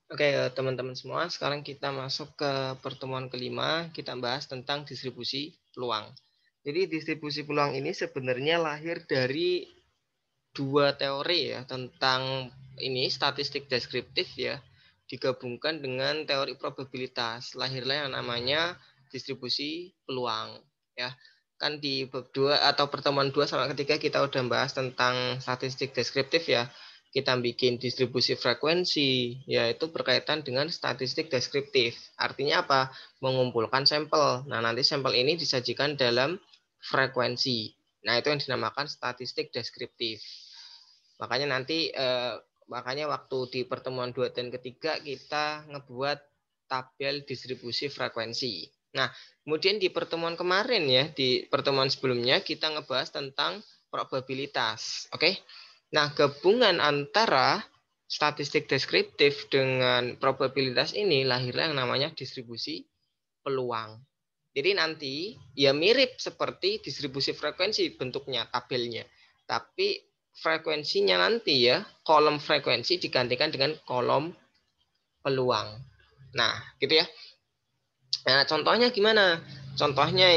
Oke, teman-teman semua, sekarang kita masuk ke pertemuan kelima, kita bahas tentang distribusi peluang. Jadi distribusi peluang ini sebenarnya lahir dari dua teori ya, tentang ini statistik deskriptif ya, digabungkan dengan teori probabilitas. Lahirlah yang namanya distribusi peluang ya. Kan di bab 2 atau pertemuan 2 sama ketiga kita udah bahas tentang statistik deskriptif ya. Kita bikin distribusi frekuensi, yaitu berkaitan dengan statistik deskriptif. Artinya apa? Mengumpulkan sampel. Nah, nanti sampel ini disajikan dalam frekuensi. Nah, itu yang dinamakan statistik deskriptif. Makanya waktu di pertemuan 2 dan ketiga kita ngebuat tabel distribusi frekuensi. Nah, kemudian di pertemuan kemarin ya, di pertemuan sebelumnya kita ngebahas tentang probabilitas. Oke. Nah, gabungan antara statistik deskriptif dengan probabilitas ini lahirlah yang namanya distribusi peluang. Jadi nanti ya mirip seperti distribusi frekuensi bentuknya tabelnya. Tapi frekuensinya nanti ya kolom frekuensi digantikan dengan kolom peluang. Nah, gitu ya. Nah, contohnya gimana? Contohnya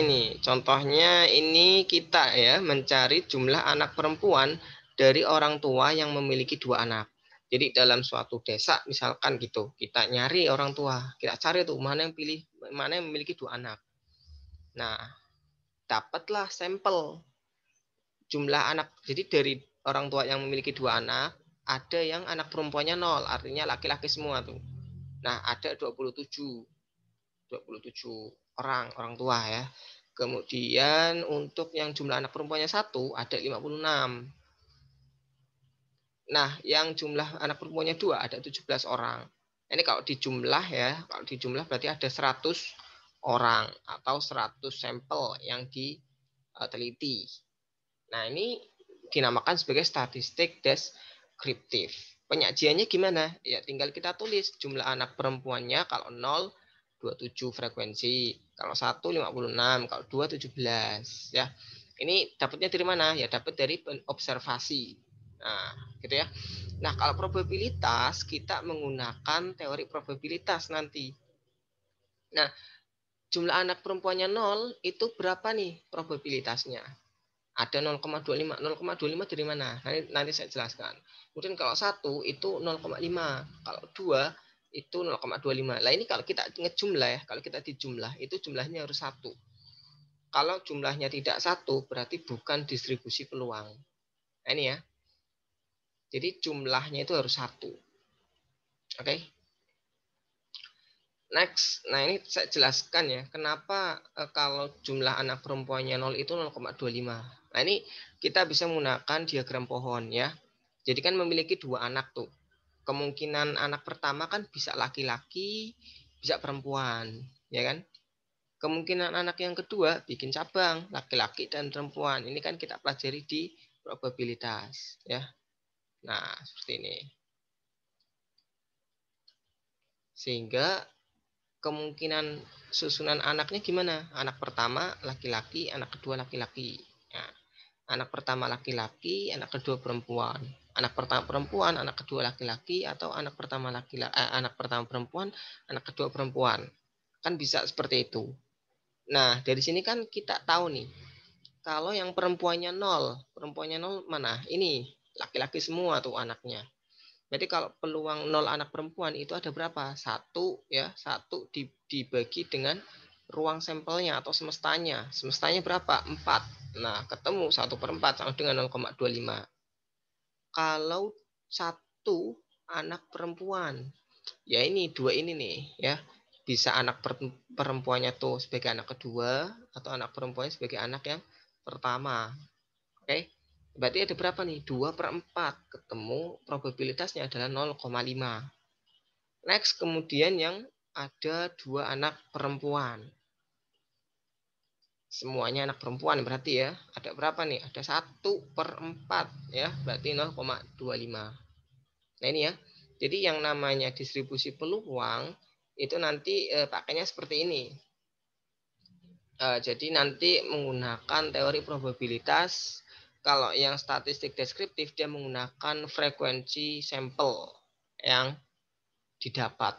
ini kita ya mencari jumlah anak perempuan dari orang tua yang memiliki dua anak. Jadi dalam suatu desa misalkan gitu, kita nyari orang tua, kita cari tuh mana yang memiliki dua anak. Nah, dapatlah sampel jumlah anak. Jadi dari orang tua yang memiliki dua anak, ada yang anak perempuannya 0, artinya laki-laki semua tuh. Nah, ada 27 orang tua ya. Kemudian untuk yang jumlah anak perempuannya 1 ada 56. Nah, yang jumlah anak perempuannya 2 ada 17 orang. Ini kalau dijumlah ya, kalau dijumlah berarti ada 100 orang atau 100 sampel yang diteliti. Nah, ini dinamakan sebagai statistik deskriptif. Penyajiannya gimana? Ya tinggal kita tulis jumlah anak perempuannya kalau 0 27 frekuensi, kalau 1 56, kalau 2 17 ya. Ini dapatnya dari mana? Ya dapat dari observasi. Nah, gitu ya. Nah, kalau probabilitas kita menggunakan teori probabilitas nanti. Nah, jumlah anak perempuannya 0 itu berapa nih probabilitasnya? Ada 0,25. 0,25 dari mana? Nanti saya jelaskan. Kemudian kalau 1 itu 0,5. Kalau 2 itu 0,25. Nah, ini kalau kita ngejumlah ya, kalau kita dijumlah itu jumlahnya harus 1. Kalau jumlahnya tidak 1 berarti bukan distribusi peluang. Nah, ini ya. Jadi jumlahnya itu harus 1. Oke. Next, nah ini saya jelaskan ya, kenapa kalau jumlah anak perempuannya 0 itu 0,25. Nah ini kita bisa menggunakan diagram pohon ya. Jadi kan memiliki dua anak tuh. Kemungkinan anak pertama kan bisa laki-laki, bisa perempuan, ya kan? Kemungkinan anak yang kedua bikin cabang, laki-laki dan perempuan. Ini kan kita pelajari di probabilitas ya. Nah, seperti ini. Sehingga kemungkinan susunan anaknya gimana? Anak pertama laki-laki, anak kedua laki-laki. Nah, anak pertama laki-laki, anak kedua perempuan. Anak pertama perempuan, anak kedua laki-laki, atau anak pertama anak pertama perempuan, anak kedua perempuan. Kan bisa seperti itu. Nah, dari sini kan kita tahu nih, kalau yang perempuannya nol mana? Ini laki-laki semua tuh anaknya. Jadi kalau peluang 0 anak perempuan itu ada berapa? Satu ya, satu dibagi dengan ruang sampelnya atau semestanya. Semestanya berapa? 4. Nah, ketemu 1/4 sama dengan 0,25. Kalau satu anak perempuan, ya ini dua ini nih ya. Bisa anak perempuannya tuh sebagai anak kedua atau anak perempuannya sebagai anak yang pertama. Oke. Berarti ada berapa nih? 2/4. Ketemu probabilitasnya adalah 0,5. Next, kemudian yang ada dua anak perempuan. Semuanya anak perempuan berarti ya. Ada berapa nih? Ada 1/4 ya. Berarti 0,25. Nah ini ya. Jadi yang namanya distribusi peluang itu nanti pakainya seperti ini. Jadi nanti menggunakan teori probabilitas. Kalau yang statistik deskriptif dia menggunakan frekuensi sampel yang didapat.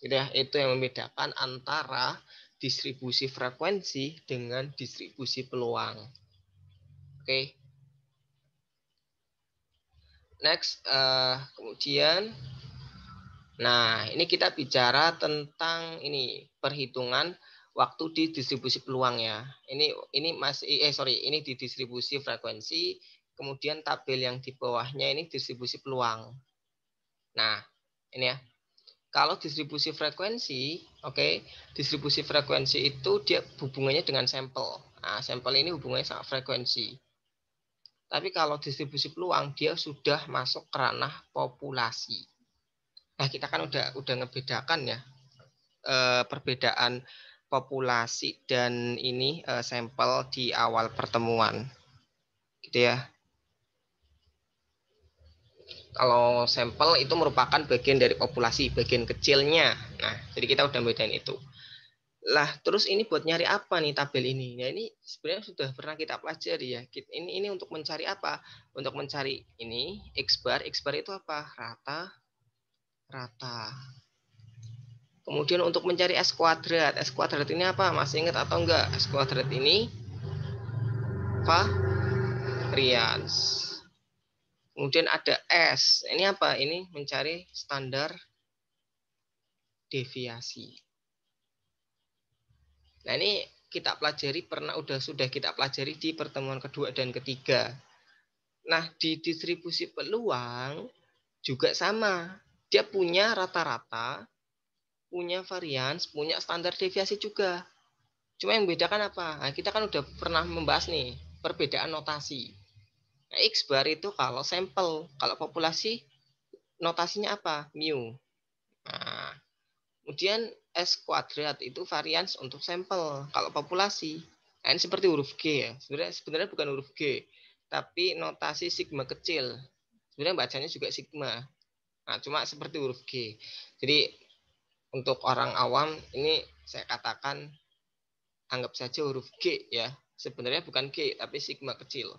Gitu ya, itu yang membedakan antara distribusi frekuensi dengan distribusi peluang. Oke. Next, kemudian, nah ini kita bicara tentang ini perhitungan waktu di distribusi peluang ya. Ini masih ini di distribusi frekuensi, kemudian tabel yang di bawahnya ini distribusi peluang. Nah, ini ya. Kalau distribusi frekuensi, oke, distribusi frekuensi itu dia hubungannya dengan sampel. Nah, sampel ini hubungannya sama frekuensi. Tapi kalau distribusi peluang dia sudah masuk ke ranah populasi. Nah, kita kan udah ngebedakan ya perbedaan populasi dan ini sampel di awal pertemuan. Gitu ya. Kalau sampel itu merupakan bagian dari populasi, bagian kecilnya. Nah, jadi kita udah bedain itu. Lah, terus ini buat nyari apa nih tabel ini? Nah, ini sebenarnya sudah pernah kita pelajari ya. Ini untuk mencari apa? Untuk mencari ini X bar itu apa? Rata. Kemudian untuk mencari S kuadrat ini apa? Masih ingat atau enggak? S kuadrat ini varians. Kemudian ada S. Ini apa? Ini mencari standar deviasi. Nah, ini kita pelajari sudah kita pelajari di pertemuan kedua dan ketiga. Nah, di distribusi peluang juga sama. Dia punya rata-rata, punya varians, punya standar deviasi juga. Cuma yang bedakan apa? Nah, kita kan udah pernah membahas nih perbedaan notasi. Nah, X bar itu kalau sampel, kalau populasi notasinya apa? Mu. Nah, kemudian S kuadrat itu varians untuk sampel kalau populasi. Nah, ini seperti huruf G ya. Sebenarnya bukan huruf G, tapi notasi sigma kecil. Sebenarnya bacanya juga sigma. Nah, cuma seperti huruf G. Jadi untuk orang awam ini saya katakan anggap saja huruf G ya. Sebenarnya bukan G tapi sigma kecil.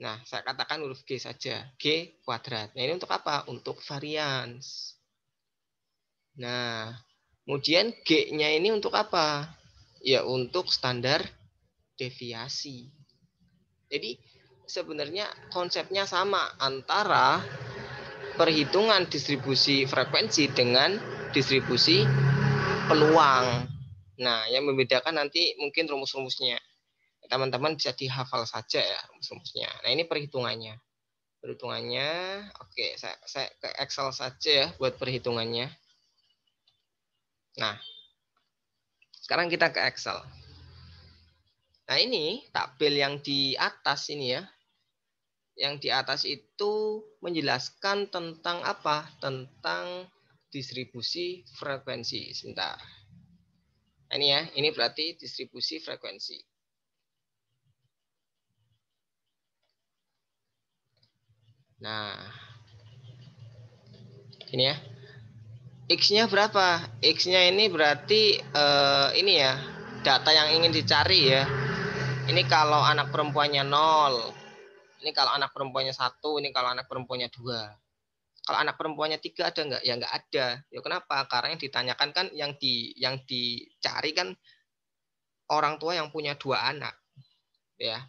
Nah, saya katakan huruf G saja. G kuadrat. Nah, ini untuk apa? Untuk varians. Nah, kemudian G-nya ini untuk apa? Ya, untuk standar deviasi. Jadi, sebenarnya konsepnya sama antara perhitungan distribusi frekuensi dengan distribusi peluang. Nah, yang membedakan nanti mungkin rumus-rumusnya. Teman-teman bisa dihafal saja ya rumus-rumusnya. Nah, ini perhitungannya. Perhitungannya, oke, saya ke Excel saja ya buat perhitungannya. Nah, sekarang kita ke Excel. Nah, ini tabel yang di atas ini ya. Yang di atas itu menjelaskan tentang apa? Tentang distribusi frekuensi. Sebentar. Nah, ini ya, ini berarti distribusi frekuensi. Nah, ini ya. X-nya berapa? X-nya ini berarti ini ya, data yang ingin dicari ya. Ini kalau anak perempuannya 0. Ini kalau anak perempuannya 1, ini kalau anak perempuannya 2. Kalau anak perempuannya 3 ada nggak? Ya nggak ada. Ya kenapa? Karena yang ditanyakan kan yang dicari kan orang tua yang punya 2 anak. Ya.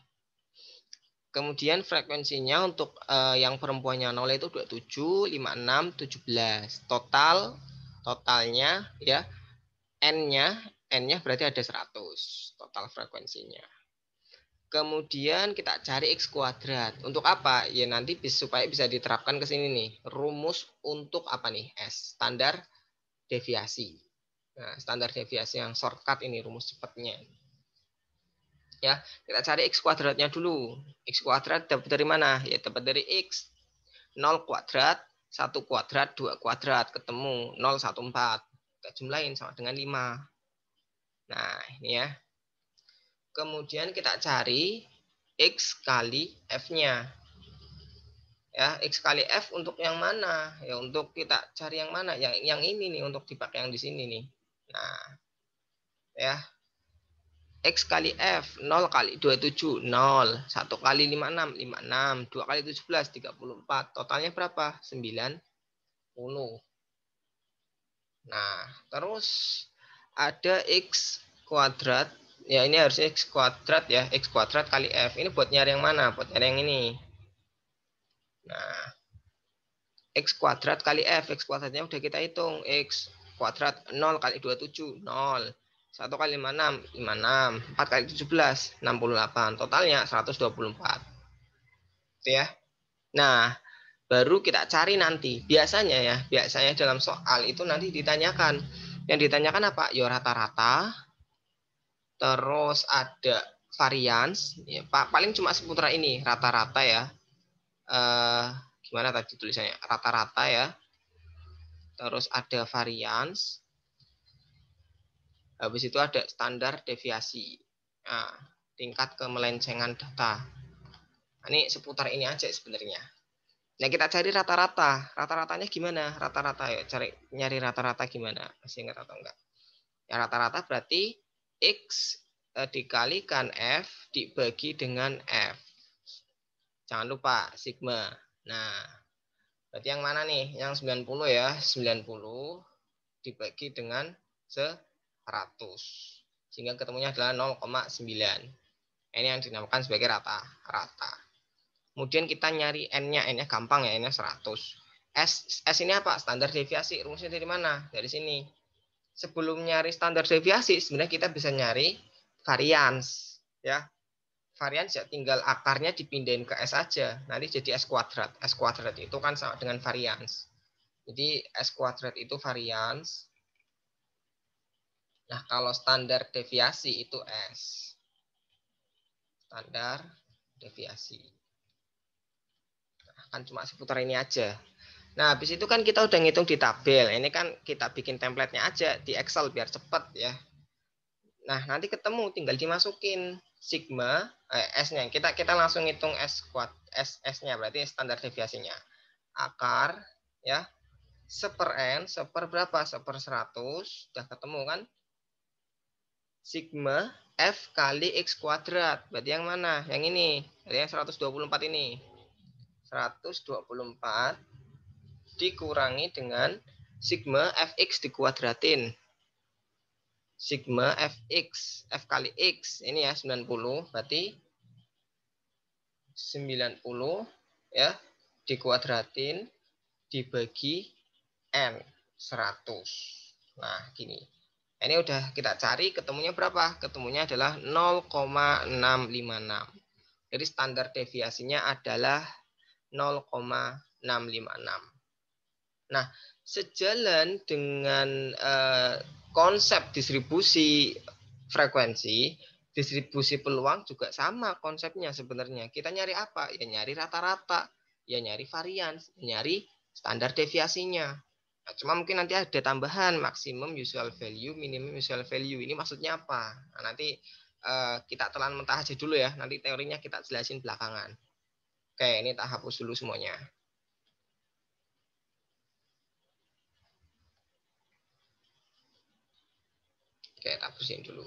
Kemudian frekuensinya untuk yang perempuannya 0 itu 27, 56, 17. Totalnya ya N-nya berarti ada 100 total frekuensinya. Kemudian kita cari X kuadrat. Untuk apa? Ya nanti supaya bisa diterapkan ke sini nih. Rumus untuk apa nih? S. Standar deviasi. Nah, standar deviasi yang shortcut ini rumus cepatnya. Ya, kita cari X kuadratnya dulu. X kuadrat dapat dari mana? Ya dapat dari X. 0 kuadrat, 1 kuadrat, 2 kuadrat. Ketemu 0, 1, 4. Kita jumlahin sama dengan 5. Nah, ini ya. Kemudian kita cari X kali F-nya. Ya, X kali F untuk yang mana? Ya, untuk kita cari yang mana? Yang ini nih, untuk dipakai yang di sini nih. Nah, ya. X kali F, 0 kali 27, 0. 1 kali 56, 56. 2 kali 17, 34. Totalnya berapa? 90. Nah, terus ada X kuadrat. Ya, ini harusnya X kuadrat ya. X kuadrat kali F. Ini buat nyari yang mana? Buat nyari yang ini. Nah, X kuadrat kali F. X kuadratnya udah kita hitung. X kuadrat 0 kali 27. 0. 1 kali 56. 56. 4 kali 17. 68. Totalnya 124. Itu ya. Nah, baru kita cari nanti. Biasanya dalam soal itu nanti ditanyakan. Yang ditanyakan apa? Ya rata-rata, terus ada varians, ya, paling cuma seputar ini, rata-rata ya. Gimana tadi tulisannya? Rata-rata ya. Terus ada varians. Habis itu ada standar deviasi. Nah, tingkat kemelencengan data. Nah, ini seputar ini aja sebenarnya. Nah, kita cari rata-rata. Rata-ratanya gimana? Rata-rata ya, nyari rata-rata gimana? Masih ingat atau enggak? Ya, rata-rata berarti X dikalikan F dibagi dengan F. Jangan lupa sigma. Nah, berarti yang mana nih? Yang 90 ya. 90 dibagi dengan 100. Sehingga ketemunya adalah 0,9. Ini yang dinamakan sebagai rata-rata. Kemudian kita nyari N-nya. N-nya gampang ya, N-nya 100. S ini apa? Standar deviasi. Rumusnya dari mana? Dari sini. Sebelum nyari standar deviasi, sebenarnya kita bisa nyari varians. Ya, varians ya tinggal akarnya dipindahin ke S aja. Nanti jadi S kuadrat. S kuadrat itu kan sama dengan varians. Jadi S kuadrat itu varians. Nah, kalau standar deviasi itu S. Standar deviasi. Nah, kan cuma seputar ini aja. Nah, habis itu kan kita udah ngitung di tabel. Ini kan kita bikin template-nya aja di Excel biar cepet ya. Nah, nanti ketemu tinggal dimasukin sigma S-nya. Kita langsung hitung S-nya berarti standar deviasinya. Akar ya. Seper N, seper berapa? Seper 100. Udah ketemu kan? Sigma F kali X kuadrat. Berarti yang mana? Yang ini. Berarti yang 124 ini. 124 dikurangi dengan sigma Fx dikuadratin. Sigma Fx, F kali X. Ini ya 90. Berarti 90 ya dikuadratin dibagi N 100. Nah, gini. Ini udah kita cari, ketemunya berapa? Ketemunya adalah 0,656. Jadi standar deviasinya adalah 0,656. Nah, sejalan dengan konsep distribusi frekuensi, distribusi peluang juga sama konsepnya sebenarnya. Kita nyari apa? Ya nyari rata-rata, ya nyari varians, ya nyari standar deviasinya. Nah, cuma mungkin nanti ada tambahan maksimum usual value, minimum usual value. Ini maksudnya apa? Nah, nanti kita telan mentah aja dulu ya. Nanti teorinya kita jelasin belakangan. Oke, ini tak hapus dulu semuanya. Oke, tak hapusin dulu.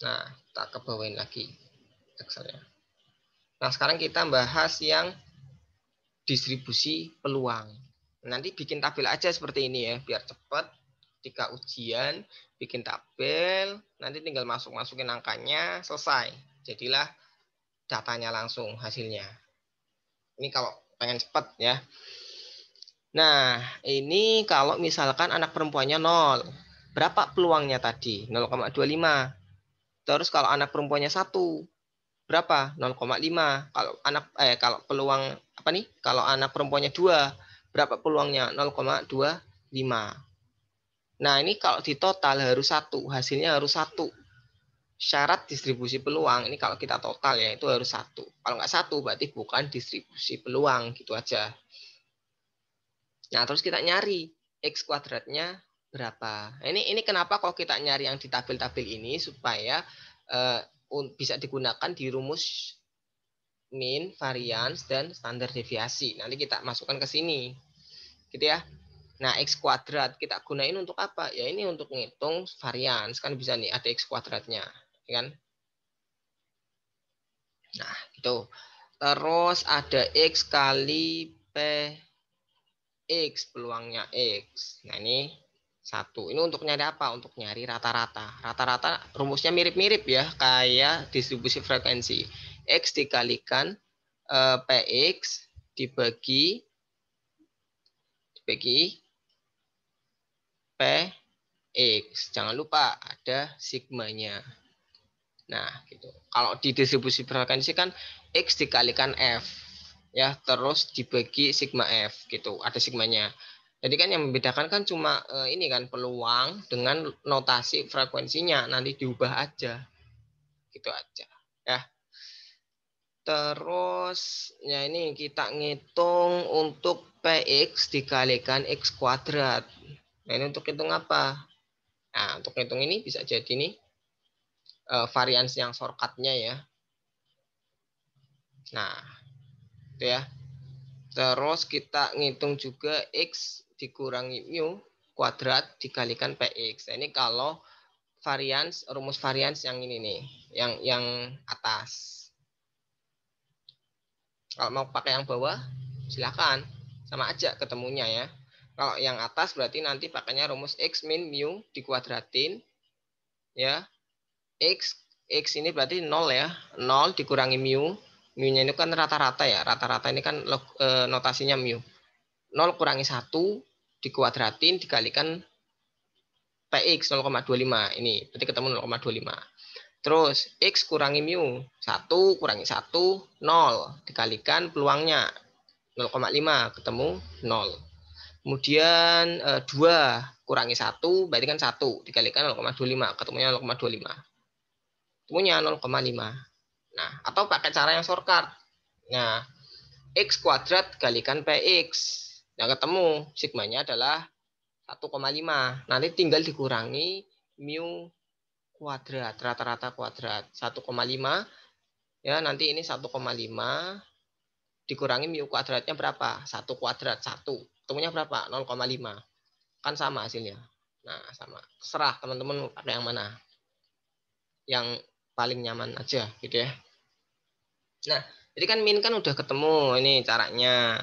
Nah, tak kebawain lagi Excelnya. Nah, sekarang kita bahas yang distribusi peluang. Nanti bikin tabel aja seperti ini ya, biar cepat. Ketika ujian, bikin tabel, nanti tinggal masukin angkanya, selesai. Jadilah datanya langsung hasilnya. Ini kalau pengen cepat ya. Nah, ini kalau misalkan anak perempuannya 0. Berapa peluangnya tadi? 0,25. Terus kalau anak perempuannya 1, berapa? 0,5. Kalau peluang apa nih? Kalau anak perempuannya 2, berapa peluangnya? 0,25. Nah, ini kalau di total harus 1, hasilnya harus 1. Syarat distribusi peluang ini kalau kita total ya itu harus 1. Kalau nggak 1 berarti bukan distribusi peluang, gitu aja. Nah, terus kita nyari X kuadratnya berapa. Ini kenapa kalau kita nyari yang di tabel-tabel ini supaya bisa digunakan di rumus mean, variance, dan standar deviasi. Nanti kita masukkan ke sini. Gitu ya. Nah, X kuadrat kita gunain untuk apa? Ya ini untuk ngitung variance. Kan bisa nih ada X kuadratnya. Ya kan? Nah, gitu. Terus ada X kali P X, peluangnya X. Nah, ini 1. Ini untuk nyari apa? Untuk nyari rata-rata. Rata-rata rumusnya mirip-mirip ya, kayak distribusi frekuensi. X dikalikan PX dibagi PX. Jangan lupa ada sigmanya. Nah, gitu. Kalau di distribusi frekuensi kan X dikalikan F. Ya, terus dibagi sigma F gitu. Ada sigmanya. Jadi kan yang membedakan kan cuma ini kan peluang dengan notasi frekuensinya. Nanti diubah aja. Gitu aja. Ya. Terus ya ini kita ngitung untuk PX dikalikan X kuadrat. Nah, ini untuk hitung apa? Nah, untuk hitung ini bisa jadi nih variansi yang shortcutnya ya. Nah, itu ya. Terus kita ngitung juga X dikurangi mu kuadrat dikalikan PX. Nah, ini kalau rumus varians yang ini nih, yang atas. Kalau mau pakai yang bawah, silakan. Sama aja ketemunya ya. Kalau yang atas berarti nanti pakainya rumus X min mu dikuadratin. Ya. X ini berarti 0 ya. 0 dikurangi mu. Mu-nya ini kan rata-rata ya. Rata-rata ini kan notasinya mu. 0 kurangi 1 dikuadratin dikalikan PX 0,25. Ini berarti ketemu 0,25. Terus X kurangi mu. 1 kurangi 1, 0. Dikalikan peluangnya 0,5 ketemu 0. Kemudian 2 kurangi 1 berarti kan 1 dikalikan 0,25 ketemunya 0,25. Ketemunya 0,5. Nah, atau pakai cara yang shortcut. Nah, X kuadrat kalikan PX. Yang ketemu sigmanya adalah 1,5. Nanti tinggal dikurangi mu kuadrat, rata-rata kuadrat. 1,5 ya, nanti ini 1,5 dikurangi mu kuadratnya berapa? 1 kuadrat 1. Ketemunya berapa? 0,5. Kan sama hasilnya. Nah, sama. Terserah teman-teman pakai yang mana. Yang paling nyaman aja gitu ya. Nah, jadi kan min kan udah ketemu ini caranya.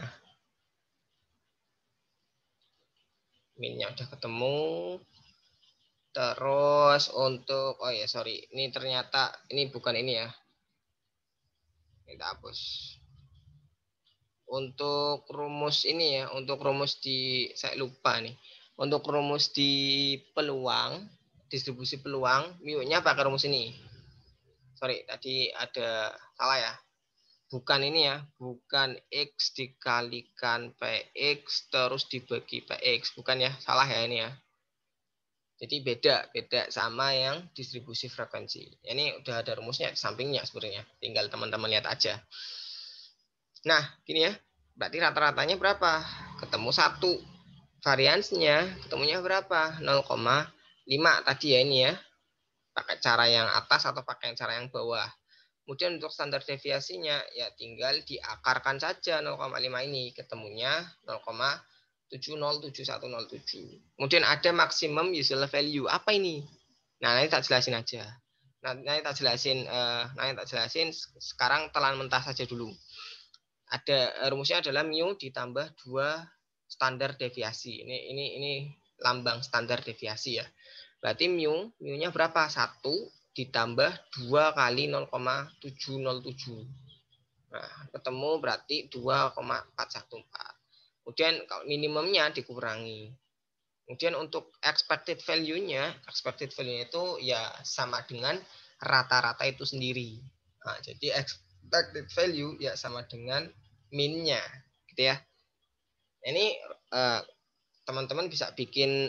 Minnya udah ketemu. Terus untuk oh ya sorry, ini ternyata ini bukan ini ya. Kita hapus. Untuk rumus ini ya, untuk rumus di saya lupa nih. Untuk rumus di peluang, distribusi peluang, mu-nya pakai rumus ini. Sorry, tadi ada salah ya. Bukan ini ya, bukan X dikalikan PX terus dibagi PX. Bukan ya, salah ya ini ya. Jadi beda sama yang distribusi frekuensi. Ini udah ada rumusnya di sampingnya sebenarnya. Tinggal teman-teman lihat aja. Nah, gini ya. Berarti rata-ratanya berapa? Ketemu 1. Variansnya ketemunya berapa? 0,5 tadi ya ini ya. Pakai cara yang atas atau pakai cara yang bawah. Kemudian untuk standar deviasinya ya tinggal diakarkan saja 0,5 ini. Ketemunya 0,707107. Kemudian ada maksimum usual value. Apa ini? Nah, nanti tak jelasin aja. Nanti tak jelasin sekarang telan mentah saja dulu. Ada rumusnya adalah mu ditambah 2 standar deviasi. Ini lambang standar deviasi ya. Berarti mu-nya berapa? 1 ditambah 2 kali 0,707. Nah, ketemu berarti 2,414. Kemudian kalau minimumnya dikurangi. Kemudian untuk expected value-nya itu ya sama dengan rata-rata itu sendiri. Nah, jadi expected value ya sama dengan min-nya, gitu ya. Ini teman-teman bisa bikin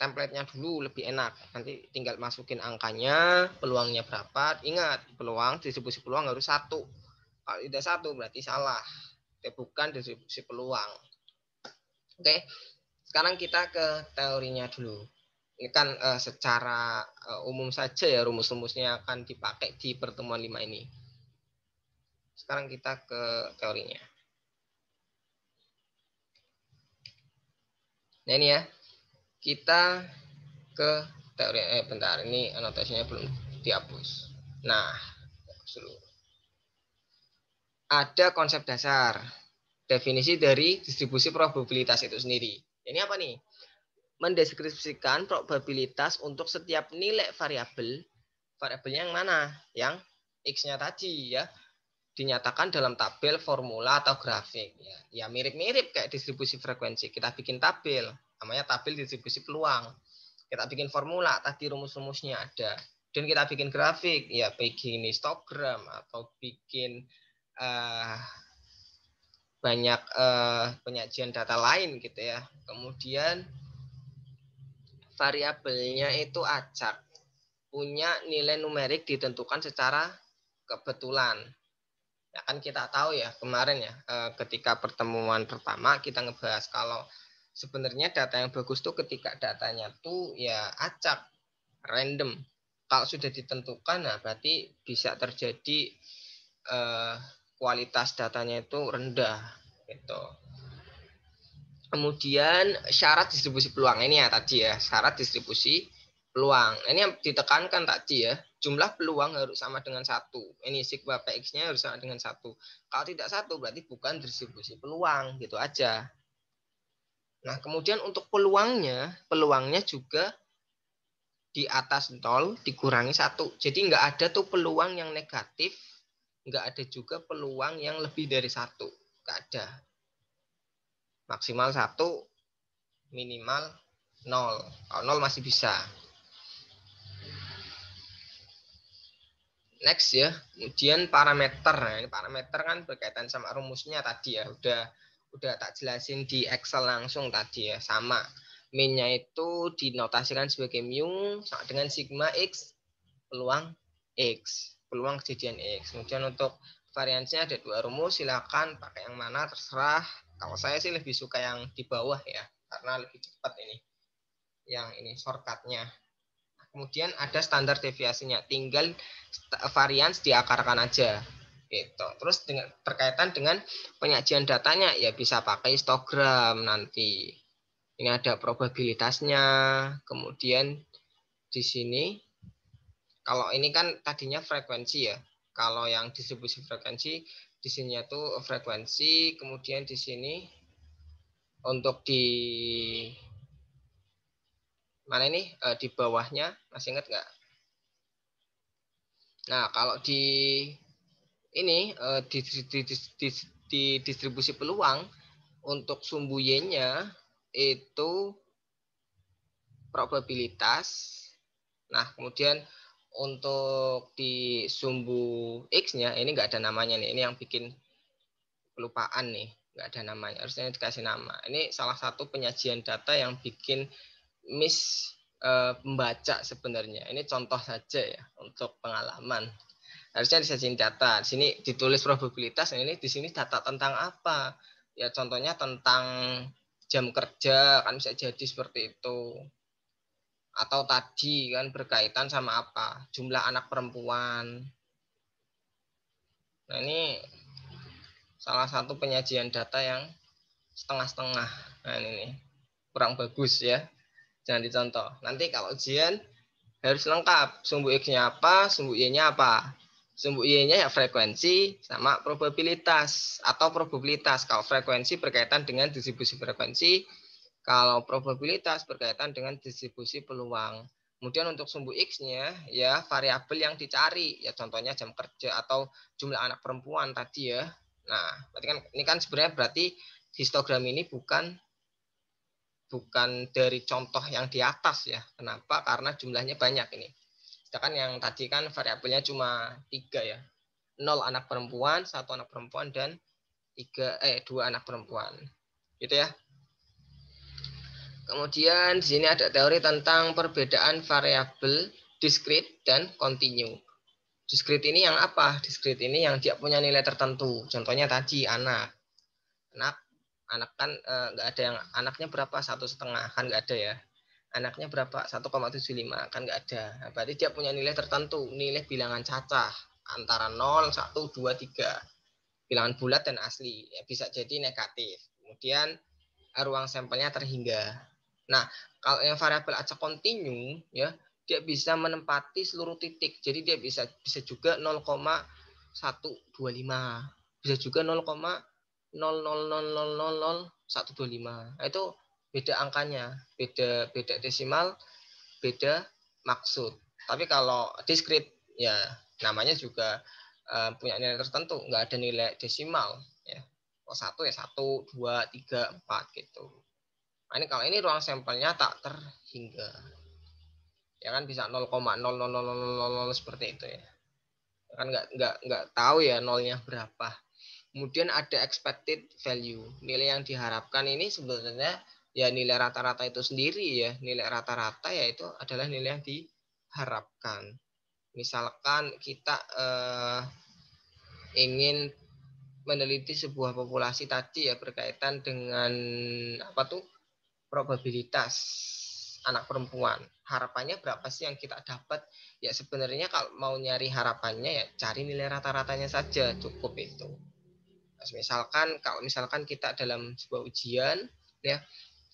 template-nya dulu lebih enak. Nanti tinggal masukin angkanya, peluangnya berapa. Ingat, distribusi peluang harus 1. Kalau tidak 1 berarti salah. Bukan distribusi peluang. Oke. Sekarang kita ke teorinya dulu. Ini kan secara umum saja ya rumus-rumusnya akan dipakai di pertemuan 5 ini. Sekarang kita ke teorinya. Nah ini ya, kita ke teori. Bentar, ini anotasinya belum dihapus. Nah, dulu. Ada konsep dasar. definisi dari distribusi probabilitas itu sendiri. Ini apa nih? Mendeskripsikan probabilitas untuk setiap nilai variabel. Variabelnya yang mana? Yang X-nya tadi ya. Dinyatakan dalam tabel, formula, atau grafik. Ya mirip-mirip kayak distribusi frekuensi. Kita bikin tabel, namanya tabel distribusi peluang. Kita bikin formula, tadi rumus-rumusnya ada. Dan kita bikin grafik, ya bikin histogram, atau bikin banyak penyajian data lain gitu ya. Kemudian variabelnya itu acak, punya nilai numerik ditentukan secara kebetulan. Ya kan kita tahu ya kemarin ya ketika pertemuan pertama kita ngebahas kalau sebenarnya data yang bagus tuh ketika datanya tuh ya acak, random. Kalau sudah ditentukan, nah berarti bisa terjadi kualitas datanya itu rendah gitu. Kemudian syarat distribusi peluang ini ya tadi ya, syarat distribusi peluang. Ini yang ditekankan tadi ya, jumlah peluang harus sama dengan 1. Ini sigma PX-nya harus sama dengan 1. Kalau tidak 1 berarti bukan distribusi peluang, gitu aja. Nah, kemudian untuk peluangnya juga di atas 0 dikurangi 1. Jadi nggak ada tuh peluang yang negatif, nggak ada juga peluang yang lebih dari 1. Nggak ada. Maksimal 1, minimal 0. Kalau 0 masih bisa. Next ya. Kemudian parameter. Nah, ini parameter kan berkaitan sama rumusnya tadi ya. Udah tak jelasin di Excel langsung tadi ya. Sama. Min-nya itu dinotasikan sebagai mu sama dengan sigma X peluang X. Peluang kejadian X. Kemudian untuk variansinya ada 2 rumus. Silakan pakai yang mana terserah. Kalau saya sih lebih suka yang di bawah ya. Karena lebih cepat ini. Yang ini shortcutnya. Kemudian ada standar deviasinya, tinggal varians diakarkan aja. Gitu. Terus berkaitan dengan penyajian datanya ya bisa pakai histogram nanti. Ini ada probabilitasnya. Kemudian di sini kalau ini kan tadinya frekuensi ya. Kalau yang distribusi frekuensi di sini itu frekuensi, kemudian di sini untuk di mana ini di bawahnya masih ingat nggak? Nah, kalau di ini di distribusi peluang untuk sumbu Y-nya itu probabilitas. Nah, kemudian untuk di sumbu X-nya ini nggak ada namanya nih. Ini yang bikin kelupaan nih, nggak ada namanya. Harusnya dikasih nama. Ini salah satu penyajian data yang bikin miss pembaca sebenarnya. Ini contoh saja ya untuk pengalaman. Harusnya disajiin data. Di sini ditulis probabilitas. Ini di sini data tentang apa? Ya contohnya tentang jam kerja kan bisa jadi seperti itu. Atau tadi kan berkaitan sama apa? Jumlah anak perempuan. Nah, ini salah satu penyajian data yang setengah-setengah. Nah, ini kurang bagus ya. Jangan dicontoh. Nanti kalau ujian harus lengkap. Sumbu X-nya apa, sumbu Y-nya apa. Sumbu Y-nya ya frekuensi sama probabilitas atau probabilitas. Kalau frekuensi berkaitan dengan distribusi frekuensi, kalau probabilitas berkaitan dengan distribusi peluang. Kemudian untuk sumbu X-nya ya variabel yang dicari, ya contohnya jam kerja atau jumlah anak perempuan tadi ya. Nah, berarti kan ini kan sebenarnya berarti histogram ini bukan dari contoh yang di atas ya. Kenapa? Karena jumlahnya banyak ini. Sedangkan yang tadi kan variabelnya cuma 3 ya. 0 anak perempuan, 1 anak perempuan, dan 2 anak perempuan. Gitu ya. Kemudian di sini ada teori tentang perbedaan variabel discrete dan continue. Discrete ini yang apa? Discrete ini yang dia punya nilai tertentu. Contohnya tadi anak kan nggak ada yang anaknya berapa 1,5 kan nggak ada ya. Anaknya berapa 1,75 kan nggak ada. Nah, berarti dia punya nilai tertentu, nilai bilangan cacah antara 0, 1, 2, 3. Bilangan bulat dan asli. Ya, bisa jadi negatif. Kemudian ruang sampelnya terhingga. Nah, kalau yang variabel acak kontinu ya, dia bisa menempati seluruh titik. Jadi dia bisa juga 0,125. Bisa juga 0,5 0,0000125. Nah, itu beda angkanya, beda desimal, beda maksud. Tapi kalau diskrit ya namanya juga punya nilai tertentu, nggak ada nilai desimal ya. Kalau 1 ya 1, 2, 3, 4 gitu. Nah, ini kalau ini ruang sampelnya tak terhingga. Ya kan bisa 0,00000 seperti itu ya. Kan nggak tahu ya nolnya berapa. Kemudian ada expected value. Nilai yang diharapkan ini sebenarnya ya nilai rata-rata itu sendiri ya. Nilai rata-rata yaitu adalah nilai yang diharapkan. Misalkan kita ingin meneliti sebuah populasi tadi ya berkaitan dengan apa tuh probabilitas anak perempuan. Harapannya berapa sih yang kita dapat? Ya sebenarnya kalau mau nyari harapannya ya cari nilai rata-ratanya saja cukup itu. Kalau misalkan kita dalam sebuah ujian ya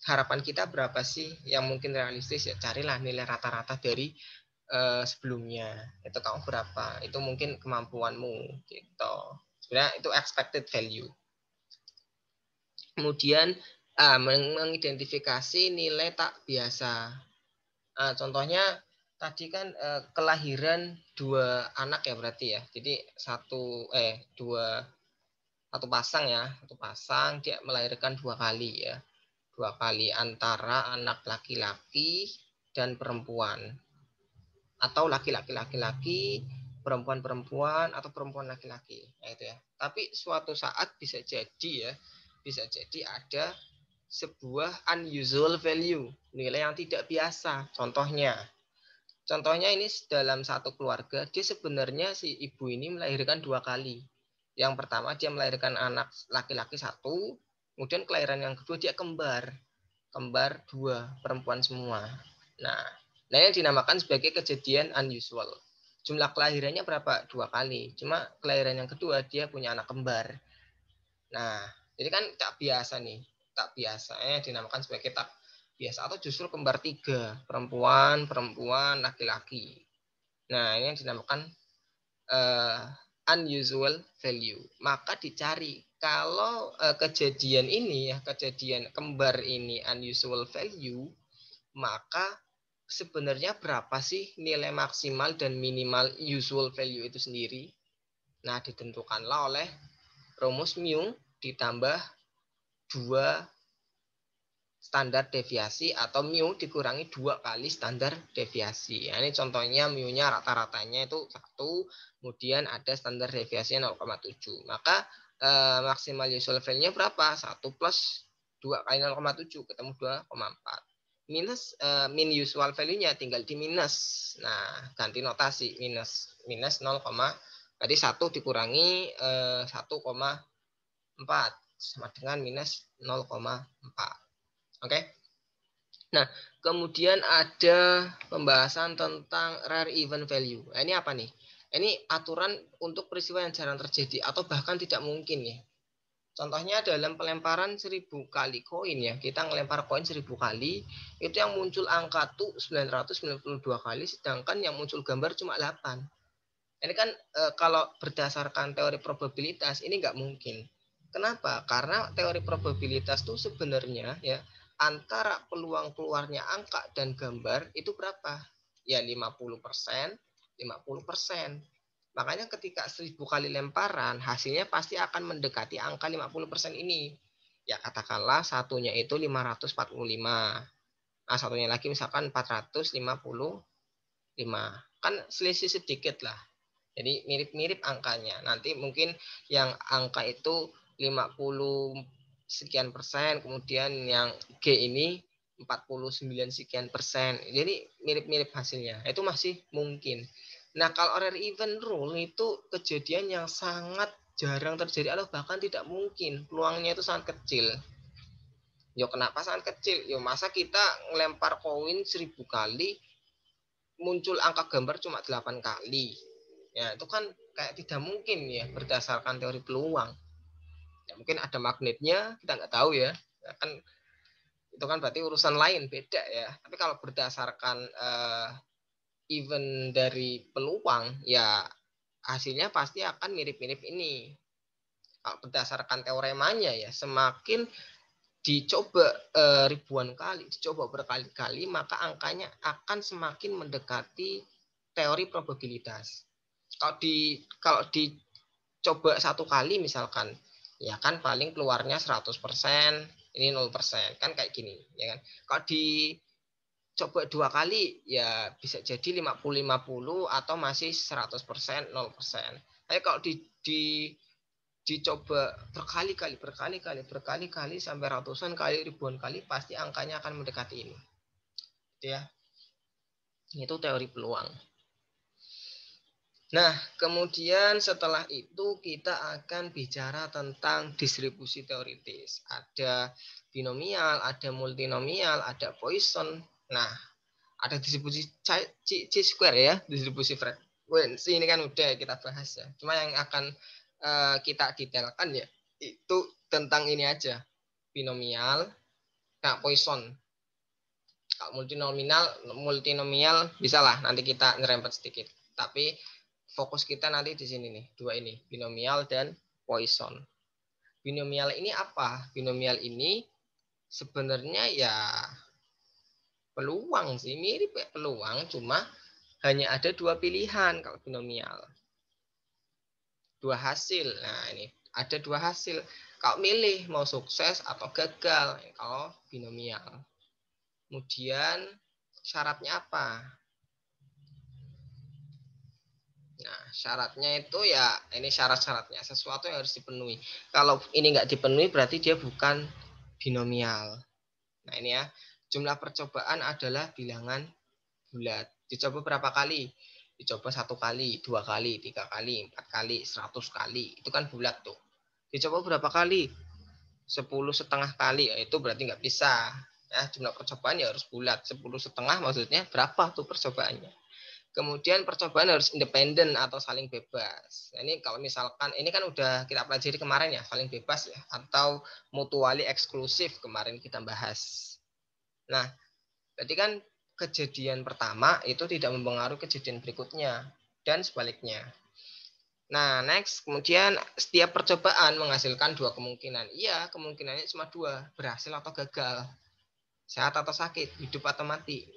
harapan kita berapa sih yang mungkin realistis ya carilah nilai rata-rata dari sebelumnya itu kamu berapa itu mungkin kemampuanmu gitu sebenarnya itu expected value. Kemudian mengidentifikasi nilai tak biasa. Contohnya tadi kan kelahiran 2 anak ya berarti ya jadi satu pasang dia melahirkan 2 kali ya 2 kali antara anak laki-laki dan perempuan atau laki-laki perempuan atau perempuan laki-laki nah, itu ya tapi suatu saat bisa jadi ada sebuah unusual value nilai yang tidak biasa contohnya ini dalam satu keluarga dia sebenarnya si ibu ini melahirkan 2 kali yang pertama dia melahirkan anak laki-laki 1 kemudian kelahiran yang kedua dia kembar 2 perempuan semua. Nah yang dinamakan sebagai kejadian unusual. Jumlah kelahirannya berapa? 2 kali. Cuma kelahiran yang kedua dia punya anak kembar. Nah, jadi kan tak biasa nih. Tak biasa dinamakan sebagai tak biasa atau justru kembar 3, perempuan, laki-laki. Nah, ini yang dinamakan unusual value. Maka dicari kalau kejadian kembar ini unusual value, maka sebenarnya berapa sih nilai maksimal dan minimal usual value itu sendiri? Nah, ditentukanlah oleh rumus mu ditambah 2 standar deviasi atau mu dikurangi 2 kali standar deviasi. Nah, ini contohnya mu-nya rata-ratanya itu 1, kemudian ada standar deviasinya 0,7. Maka maksimal usual value-nya berapa? 1 plus 2 kali 0,7 ketemu 2,4. Minus min usual value-nya tinggal di minus. Nah, ganti notasi minus 0, tadi 1 dikurangi 1,4 sama dengan minus 0,4. Oke. Nah, kemudian ada pembahasan tentang rare event value. Nah, ini apa nih? Ini aturan untuk peristiwa yang jarang terjadi atau bahkan tidak mungkin ya. Contohnya dalam pelemparan 1000 kali koin ya. Kita ngelempar koin 1000 kali, itu yang muncul angka tuh 992 kali, sedangkan yang muncul gambar cuma 8. Ini kan kalau berdasarkan teori probabilitas ini nggak mungkin. Kenapa? Karena teori probabilitas tuh sebenarnya ya antara peluang keluarnya angka dan gambar itu berapa? Ya 50%, 50%. Makanya ketika 1000 kali lemparan, hasilnya pasti akan mendekati angka 50% ini. Ya katakanlah satunya itu 545. Nah, satunya lagi misalkan 455. Kan selisih sedikit lah. Jadi mirip-mirip angkanya. Nanti mungkin yang angka itu 50 sekian persen, kemudian yang G ini 49 sekian persen. Jadi mirip-mirip hasilnya. Itu masih mungkin. Nah, kalau rare event rule itu kejadian yang sangat jarang terjadi atau bahkan tidak mungkin. Peluangnya itu sangat kecil. Yo kenapa sangat kecil? Yo masa kita ngelempar koin 1000 kali muncul angka gambar cuma 8 kali. Ya, itu kan kayak tidak mungkin ya berdasarkan teori peluang. Ya, mungkin ada magnetnya, kita nggak tahu ya. Ya kan itu kan berarti urusan lain beda ya. Tapi kalau berdasarkan event dari peluang, ya hasilnya pasti akan mirip-mirip ini. Kalau berdasarkan teoremanya ya, semakin dicoba ribuan kali, dicoba berkali-kali, maka angkanya akan semakin mendekati teori probabilitas. Kalau dicoba satu kali misalkan, ya kan paling keluarnya 100%, ini 0%, kan kayak gini, ya kan. Kalau dicoba dua kali, ya bisa jadi 50-50 atau masih 100%, 0%. Tapi kalau dicoba berkali-kali sampai ratusan kali, ribuan kali, pasti angkanya akan mendekati ini. Ya, itu teori peluang. Nah, kemudian setelah itu kita akan bicara tentang distribusi teoritis. Ada binomial, ada multinomial, ada Poisson. Nah, ada distribusi chi-square ya, distribusi frekuensi ini kan udah kita bahas ya. Cuma yang akan kita detailkan ya itu tentang ini aja, binomial, nah Poisson. Kalau multinomial bisa lah nanti kita nyerempet sedikit. Tapi fokus kita nanti di sini nih, dua ini, binomial dan Poisson. Binomial ini apa? Binomial ini sebenarnya ya peluang sih, mirip kayak peluang, cuma hanya ada dua pilihan kalau binomial. Dua hasil. Nah, ini ada dua hasil. Kalau milih mau sukses atau gagal kalau binomial. Kemudian syaratnya apa? Nah, syaratnya itu ya ini syarat-syaratnya, sesuatu yang harus dipenuhi. Kalau ini nggak dipenuhi berarti dia bukan binomial. Nah, ini ya, jumlah percobaan adalah bilangan bulat. Dicoba berapa kali? Dicoba 1 kali, 2 kali, 3 kali, 4 kali, 100 kali. Itu kan bulat tuh. Dicoba berapa kali? 10,5 kali. Ya, itu berarti nggak bisa. Ya, jumlah percobaan ya harus bulat. 10,5 maksudnya berapa tuh percobaannya. Kemudian percobaan harus independen atau saling bebas. Nah, ini kalau misalkan, ini kan udah kita pelajari kemarin ya, saling bebas ya, atau mutually eksklusif kemarin kita bahas. Nah, berarti kan kejadian pertama itu tidak mempengaruhi kejadian berikutnya, dan sebaliknya. Nah, next, kemudian setiap percobaan menghasilkan dua kemungkinan. Iya, kemungkinannya cuma dua, berhasil atau gagal. Sehat atau sakit, hidup atau mati.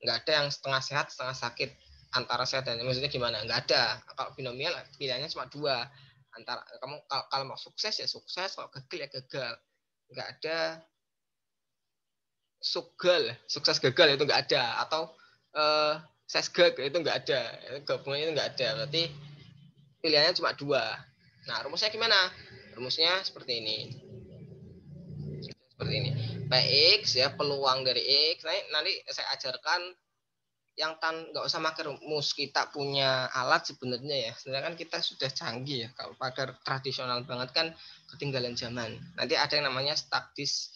Nggak ada yang setengah sehat, setengah sakit. Antara sehat dan maksudnya gimana? Nggak ada. Kalau binomial pilihannya cuma dua. Antara kamu kalau mau sukses ya sukses, kalau gagal ya gagal. Nggak ada sukses gagal itu nggak ada. Atau sesgag itu nggak ada. Gabungannya itu nggak ada. Berarti pilihannya cuma dua. Nah, rumusnya gimana? Rumusnya seperti ini. Seperti ini. Px ya, peluang dari X. Nanti saya ajarkan yang nggak usah pakai rumus, kita punya alat sebenarnya ya. Sebenarnya kan kita sudah canggih ya. Kalau pakai tradisional banget kan ketinggalan zaman. Nanti ada yang namanya statis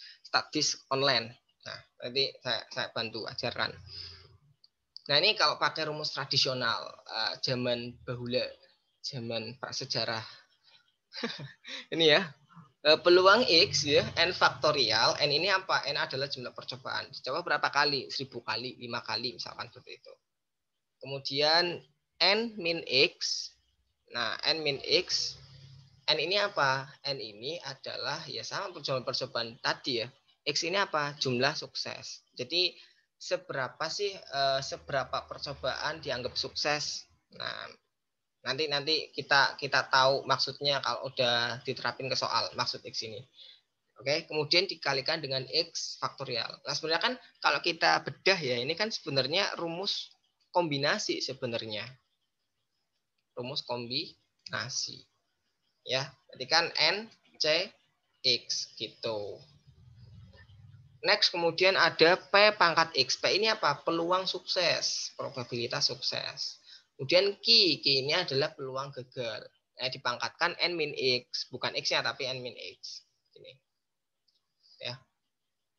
online. Nah, nanti saya bantu ajarkan. Nah, ini kalau pakai rumus tradisional zaman bahula, zaman prasejarah. Ini ya, peluang X ya, N faktorial. N ini apa? N adalah jumlah percobaan. Coba berapa kali? 1000 kali, 5 kali misalkan seperti itu. Kemudian N min X. Nah, N min X. N ini apa? N ini adalah ya sama percobaan tadi ya. X ini apa? Jumlah sukses. Jadi seberapa sih seberapa percobaan dianggap sukses? Nah, nanti kita tahu maksudnya kalau udah diterapin ke soal maksud X ini. Oke, kemudian dikalikan dengan X faktorial. Nah, sebenarnya kan kalau kita bedah ya, ini kan sebenarnya rumus kombinasi sebenarnya. Rumus kombinasi. Ya, berarti kan N, C, X gitu. Next, kemudian ada P pangkat X. P ini apa? Peluang sukses, probabilitas sukses. Kemudian Q ini adalah peluang gagal. Dipangkatkan N min X. Bukan X-nya, tapi N min X. Ini. Ya.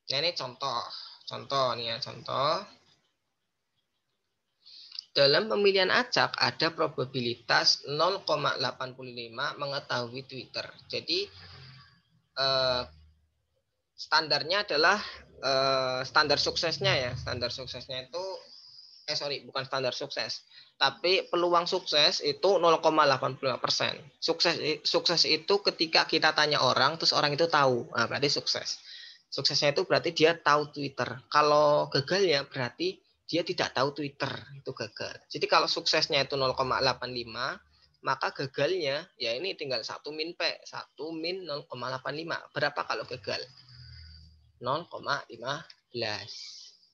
Nah, ini contoh. Contoh nih ya, contoh. Dalam pemilihan acak ada probabilitas 0,85 mengetahui Twitter. Jadi standarnya adalah standar suksesnya ya. Standar suksesnya itu sorry, bukan standar sukses. Tapi peluang sukses itu 0,85%. Sukses itu ketika kita tanya orang, terus orang itu tahu. Nah, berarti sukses. Suksesnya itu berarti dia tahu Twitter. Kalau gagal ya berarti dia tidak tahu Twitter. Itu gagal. Jadi kalau suksesnya itu 0,85, maka gagalnya ya ini tinggal 1 min P. 1 min 0,85. Berapa kalau gagal? 0,15.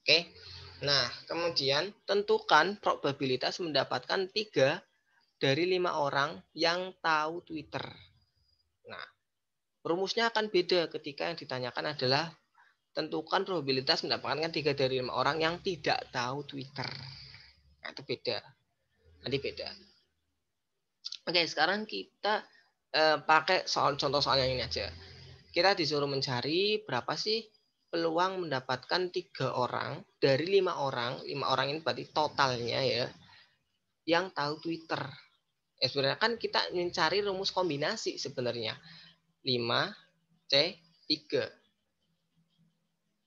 Oke. Nah, kemudian tentukan probabilitas mendapatkan 3 dari 5 orang yang tahu Twitter. Nah, rumusnya akan beda ketika yang ditanyakan adalah tentukan probabilitas mendapatkan 3 dari 5 orang yang tidak tahu Twitter. Nah, itu beda. Nanti beda. Oke, sekarang kita pakai contoh soal yang ini aja. Kita disuruh mencari berapa sih peluang mendapatkan 3 orang dari 5 orang. 5 orang ini berarti totalnya ya, yang tahu Twitter. Sebenarnya kan kita mencari rumus kombinasi sebenarnya. 5C3.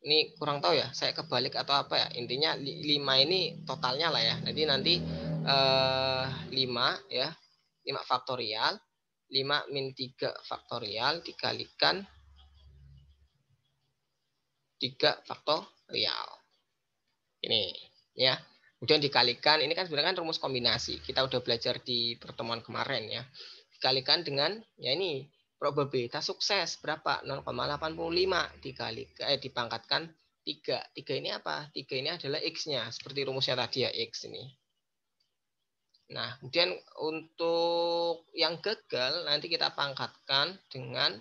Ini kurang tahu ya, saya kebalik atau apa ya. Intinya 5 ini totalnya lah ya. Jadi nanti 5 ya, 5 faktorial, 5 min 3 faktorial dikalikan 3 faktorial. Ini ya. Kemudian dikalikan, ini kan sebenarnya kan rumus kombinasi. Kita udah belajar di pertemuan kemarin ya. Dikalikan dengan ya ini probabilitas sukses berapa? 0,85 dipangkatkan 3. 3 ini apa? 3 ini adalah X-nya. Seperti rumusnya tadi ya, X ini. Nah, kemudian untuk yang gagal nanti kita pangkatkan dengan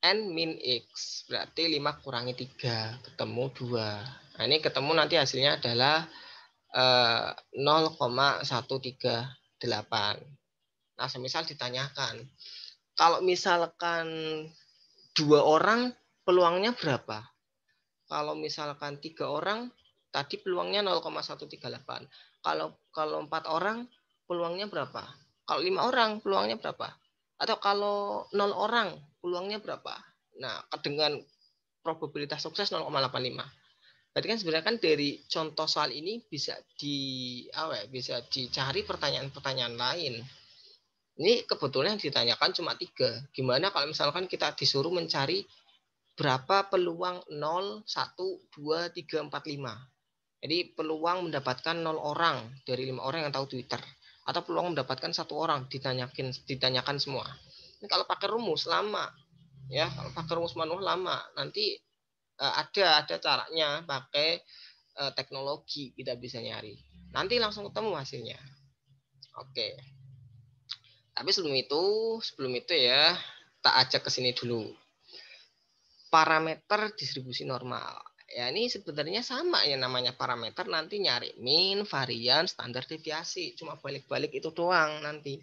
N min X. Berarti 5 kurangi 3. Ketemu 2. Nah, ini ketemu nanti hasilnya adalah 0,138. Nah, semisal ditanyakan, kalau misalkan 2 orang peluangnya berapa? Kalau misalkan 3 orang, tadi peluangnya 0,138. Kalau 4 orang peluangnya berapa? Kalau 5 orang peluangnya berapa? Atau kalau 0 orang peluangnya berapa? Nah, dengan probabilitas sukses 0,85. Berarti kan sebenarnya kan dari contoh soal ini bisa bisa dicari pertanyaan-pertanyaan lain. Ini kebetulan yang ditanyakan cuma 3. Gimana kalau misalkan kita disuruh mencari berapa peluang 0, 1, 2, 3, 4, 5. Jadi peluang mendapatkan 0 orang dari 5 orang yang tahu Twitter. Atau peluang mendapatkan 1 orang ditanyakan semua. Ini kalau pakai rumus lama. Ya, kalau pakai rumus manual lama. Nanti ada caranya pakai teknologi kita bisa nyari. Nanti langsung ketemu hasilnya. Oke. Tapi sebelum itu ya kita ajak ke sini dulu. Parameter distribusi normal. Ya ini sebenarnya sama ya namanya parameter, nanti nyari min, varian, standar deviasi. Cuma balik-balik itu doang nanti.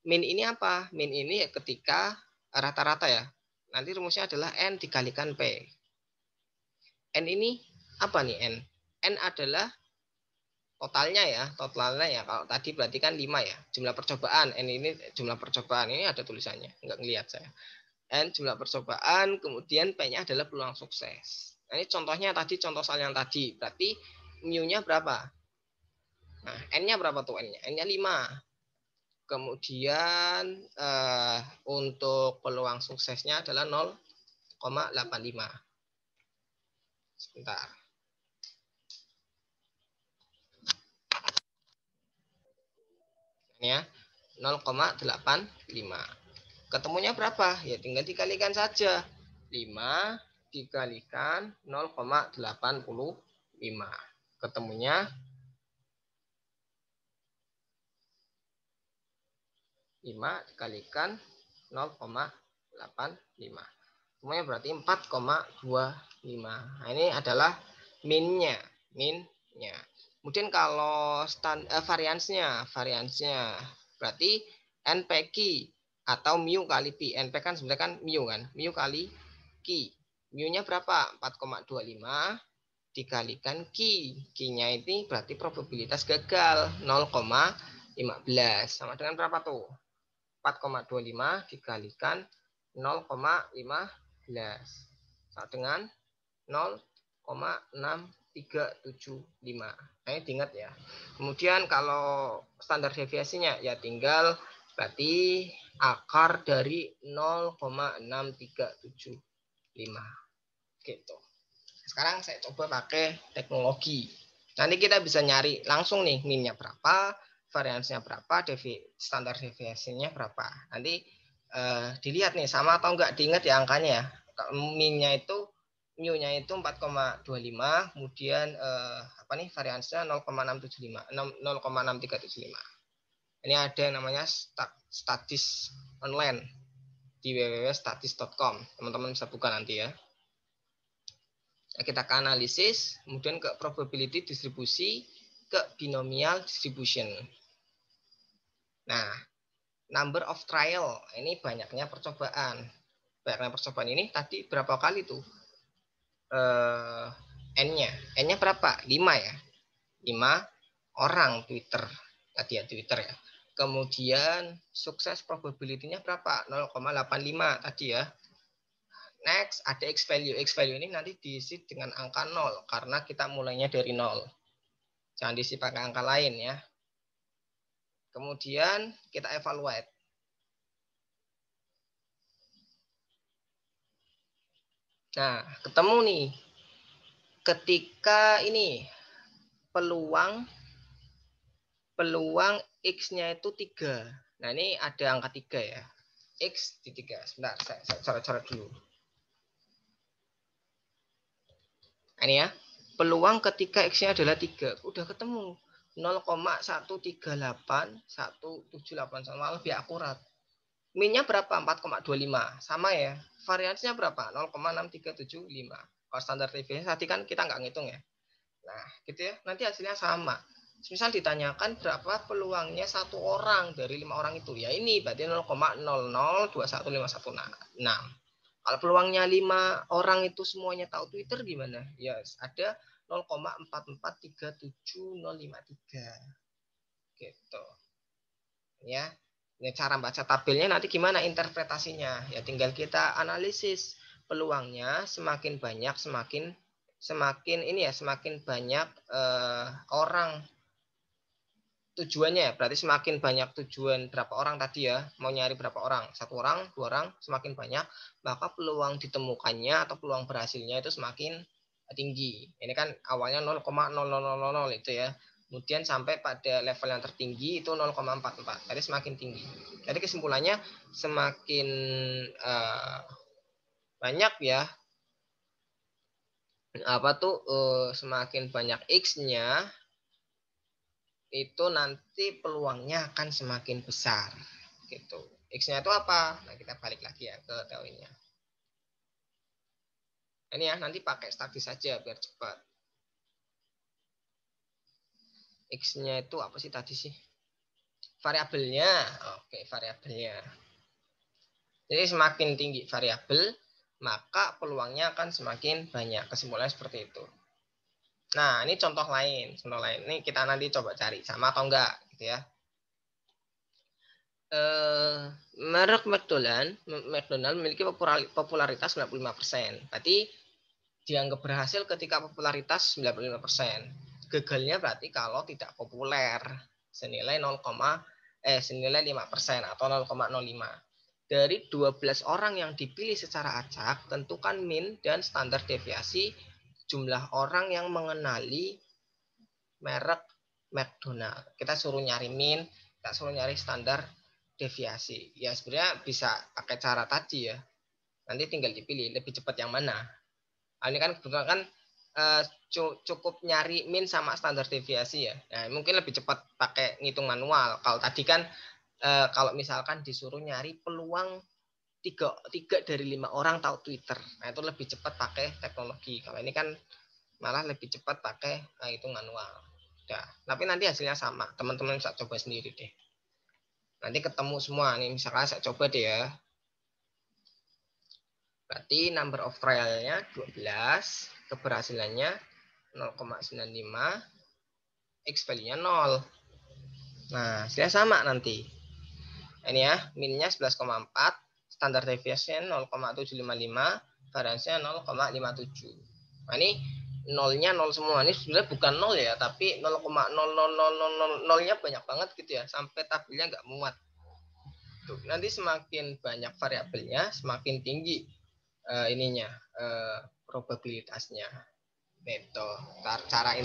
Min ini apa? Min ini ketika rata-rata ya. Nanti rumusnya adalah N dikalikan P. N ini apa nih N? N adalah totalnya ya. Kalau tadi berarti kan 5 ya. Jumlah percobaan. N ini jumlah percobaan. Ini ada tulisannya. Enggak ngelihat saya. N jumlah percobaan, kemudian P-nya adalah peluang sukses. Nah, ini contohnya tadi, contoh soal yang tadi. Berarti mu-nya berapa? Nah, N-nya berapa tuh N-nya? N-nya 5. Kemudian untuk peluang suksesnya adalah 0,85. Sebentar. Ya, 0,85. Ketemunya berapa? Ya tinggal dikalikan saja. 5 dikalikan 0,85. Ketemunya 5 dikalikan 0,85. Semuanya berarti 4,25. Nah, ini adalah minnya. Kemudian kalau variansnya berarti NPQ atau mu kali pi. NP kan sebenarnya kan mu kan. Mu kali Q. Mu-nya berapa? 4,25 dikalikan Q. Q-nya ini berarti probabilitas gagal 0,15. Sama dengan berapa tuh? 4,25 dikalikan 0,15 sama dengan 0,16. 0,375. Nah, ini diingat ya. Kemudian kalau standar deviasinya ya tinggal berarti akar dari 0,6375 gitu. Sekarang saya coba pakai teknologi. Nanti kita bisa nyari langsung nih minnya berapa, variansinya berapa, standar deviasinya berapa. Nanti dilihat nih sama atau enggak, diingat ya angkanya ya. Minnya itu mu-nya itu 4,25, kemudian variansinya 0,675, 0,6375. Ini ada yang namanya statis online di www.statis.com. Teman-teman bisa buka nanti ya. Nah, kita ke analisis, kemudian ke probability distribusi, ke binomial distribution. Nah, number of trial, ini banyaknya percobaan. Banyaknya percobaan ini tadi berapa kali tuh? N-nya. N-nya berapa? 5 ya. 5 orang Twitter. Tadi ya Twitter ya. Kemudian sukses probability-nya berapa? 0,85 tadi ya. Next, ada X value. X value ini nanti diisi dengan angka 0 karena kita mulainya dari 0. Jangan diisi pakai angka lain ya. Kemudian kita evaluate. Nah, ketemu nih. Ketika ini peluang X-nya itu 3. Nah, ini ada angka 3 ya. X di 3. Sebentar, saya coret-coret dulu. Nah, ini ya. Peluang ketika X-nya adalah 3. Udah ketemu. 0,138, 178 sama lebih akurat. Min-nya berapa? 4,25. Sama ya. Variansinya berapa? 0,6375. Kalau standar deviasi tadi kan kita nggak ngitung ya. Nah, gitu ya. Nanti hasilnya sama. Misal ditanyakan berapa peluangnya satu orang dari 5 orang itu. Ya ini berarti 0,0021516. Kalau peluangnya 5 orang itu semuanya tahu Twitter gimana? Ya ada 0,4437053. Gitu. Ya. Ini cara baca tabelnya nanti gimana interpretasinya? Ya tinggal kita analisis peluangnya semakin banyak semakin banyak orang tujuannya ya. Berarti semakin banyak tujuan berapa orang tadi ya, mau nyari berapa orang, 1 orang, 2 orang, semakin banyak, maka peluang ditemukannya atau peluang berhasilnya itu semakin tinggi. Ini kan awalnya 0,0000 itu ya. Kemudian sampai pada level yang tertinggi itu 0,44. Jadi semakin tinggi. Jadi kesimpulannya semakin banyak ya semakin banyak X-nya itu nanti peluangnya akan semakin besar gitu. X-nya itu apa? Nah, kita balik lagi ya ke teorinya. Ini ya, nanti pakai statis saja biar cepat. X-nya itu apa sih tadi sih? Variabelnya. Oke, variabelnya. Jadi semakin tinggi variabel, maka peluangnya akan semakin banyak. Kesimpulannya seperti itu. Nah, ini contoh lain. Contoh lain ini kita nanti coba cari sama atau enggak gitu ya. Merek McDonald memiliki popularitas 95%. Berarti dianggap berhasil ketika popularitas 95%. Gagalnya berarti kalau tidak populer senilai 5% atau 0,05. Dari 12 orang yang dipilih secara acak, tentukan min dan standar deviasi jumlah orang yang mengenali merek McDonald. Kita suruh nyari min, kita suruh nyari standar deviasi. Ya sebenarnya bisa pakai cara tadi ya. Nanti tinggal dipilih lebih cepat yang mana. Nah, ini kan kebetulan kan cukup nyari min sama standar deviasi ya. Nah, mungkin lebih cepat pakai ngitung manual. Kalau tadi kan kalau misalkan disuruh nyari peluang 3 dari 5 orang tahu Twitter. Nah, itu lebih cepat pakai teknologi. Kalau ini kan malah lebih cepat pakai hitung manual. Udah. Tapi nanti hasilnya sama. Teman-teman bisa coba sendiri deh. Nanti ketemu semua. Nih misalkan saya coba deh ya. Berarti number of trial-nya 12, keberhasilannya 0,95, X value-nya 0. Nah, hasilnya sama nanti. Ini ya, min-nya 11,4, standar deviation 0,755, variansinya 0,57. Nah, ini nolnya nol semua. Ini sebenarnya bukan nol ya, tapi 0,00000-nya banyak banget gitu ya, sampai tabelnya nggak muat. Tuh, nanti semakin banyak variabelnya, semakin tinggi probabilitasnya. Itu cara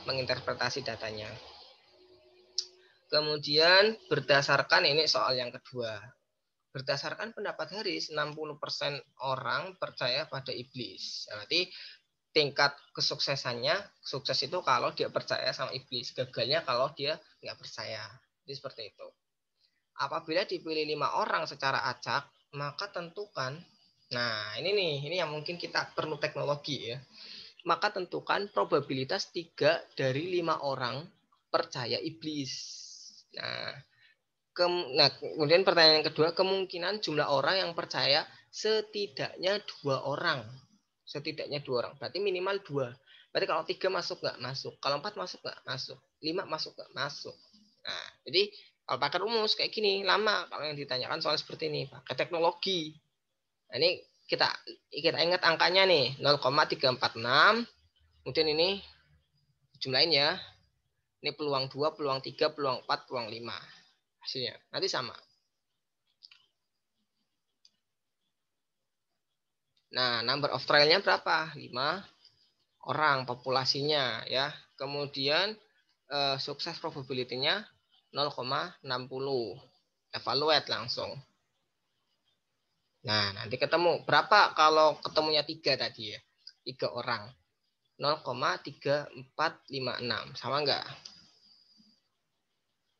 menginterpretasi datanya. Kemudian berdasarkan ini soal yang kedua. Berdasarkan pendapat Haris, 60% orang percaya pada iblis. Berarti tingkat kesuksesannya, sukses itu kalau dia percaya sama iblis. Gagalnya kalau dia nggak percaya. Jadi seperti itu. Apabila dipilih 5 orang secara acak, maka tentukan, nah ini yang mungkin kita perlu teknologi ya. Maka tentukan probabilitas 3 dari 5 orang percaya iblis. Nah, kemudian pertanyaan yang kedua, kemungkinan jumlah orang yang percaya setidaknya 2 orang. Setidaknya 2 orang. Berarti minimal 2. Berarti kalau 3 masuk nggak? Masuk. Kalau 4 masuk nggak? Masuk. 5 masuk nggak? Masuk. Nah, jadi kalau pakai rumus kayak gini, lama kalau yang ditanyakan soal seperti ini. Pakai teknologi. Nah, ini kita ingat angkanya nih, 0,346. Kemudian ini jumlahin ya. Ini peluang 2, peluang 3, peluang 4, peluang 5. Hasilnya nanti sama. Nah, number of trial-nya berapa? 5 orang populasinya ya. Kemudian sukses probability-nya 0,60. Evaluate langsung. Nah, nanti ketemu. Berapa kalau ketemunya 3 tadi ya? 3 orang. 0,3456. Sama enggak?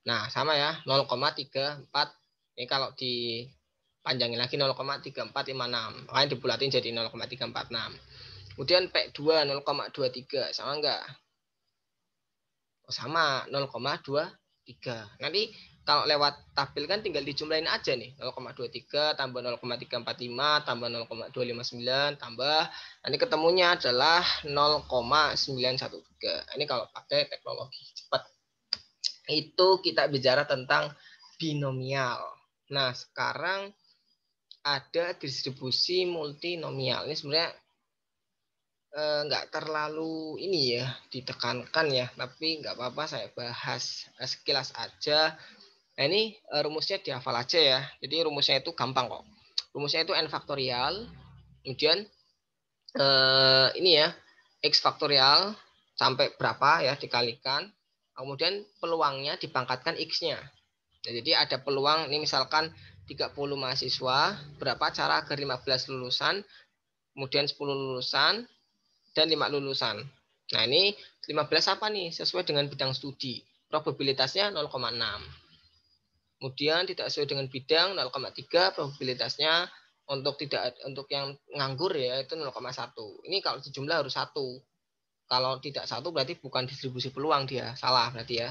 Nah, sama ya. 0,34. Ini kalau dipanjangin lagi 0,3456. Makanya dibulatin jadi 0,346. Kemudian P2 0,23. Sama enggak? Oh, sama 0,23. Nanti kalau lewat tabel kan tinggal dijumlahin aja nih. 0,23 tambah 0,345 tambah 0,259 tambah nanti ketemunya adalah 0,913. Ini kalau pakai teknologi cepat. Itu kita bicara tentang binomial. Nah, sekarang ada distribusi multinomial. Ini sebenarnya nggak terlalu ini ya ditekankan ya, tapi nggak apa-apa saya bahas sekilas aja. Nah, ini rumusnya dihafal aja ya. Jadi rumusnya itu gampang kok. Rumusnya itu n faktorial, kemudian ini ya x faktorial sampai berapa ya dikalikan, kemudian peluangnya dipangkatkan x-nya. Nah, jadi ada peluang ini misalkan 30 mahasiswa, berapa cara agar 15 lulusan, kemudian 10 lulusan, dan 5 lulusan. Nah, ini 15 apa nih? Sesuai dengan bidang studi. Probabilitasnya 0,6. Kemudian tidak sesuai dengan bidang 0,3, probabilitasnya untuk yang nganggur ya itu 0,1. Ini kalau dijumlah harus 1. Kalau tidak 1 berarti bukan distribusi peluang dia. Salah berarti ya.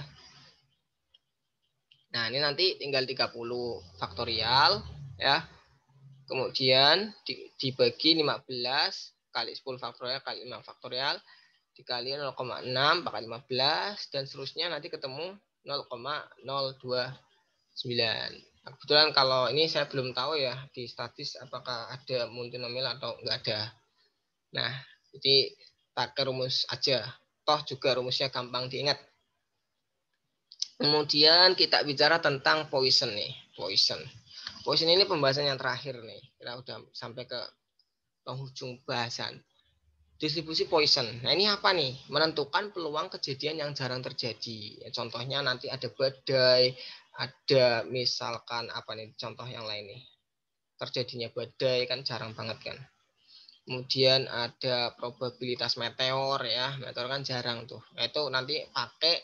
Nah, ini nanti tinggal 30 faktorial ya. Kemudian dibagi 15 kali 10 faktorial kali 5 faktorial dikali 0,6 bakal 15 dan seterusnya nanti ketemu 0,029. Nah, kebetulan kalau ini saya belum tahu ya di statis apakah ada multinomial atau enggak ada. Nah, jadi pakai rumus aja. Toh juga rumusnya gampang diingat. Kemudian kita bicara tentang Poisson nih. Poisson ini pembahasan yang terakhir nih. Kita udah sampai ke penghujung bahasan. Distribusi Poisson. Nah, ini apa nih? Menentukan peluang kejadian yang jarang terjadi. Contohnya nanti ada badai, ada misalkan apa nih? Contoh yang lain nih. Terjadinya badai kan jarang banget kan. Kemudian ada probabilitas meteor ya. Meteor kan jarang tuh. Nah, itu nanti pakai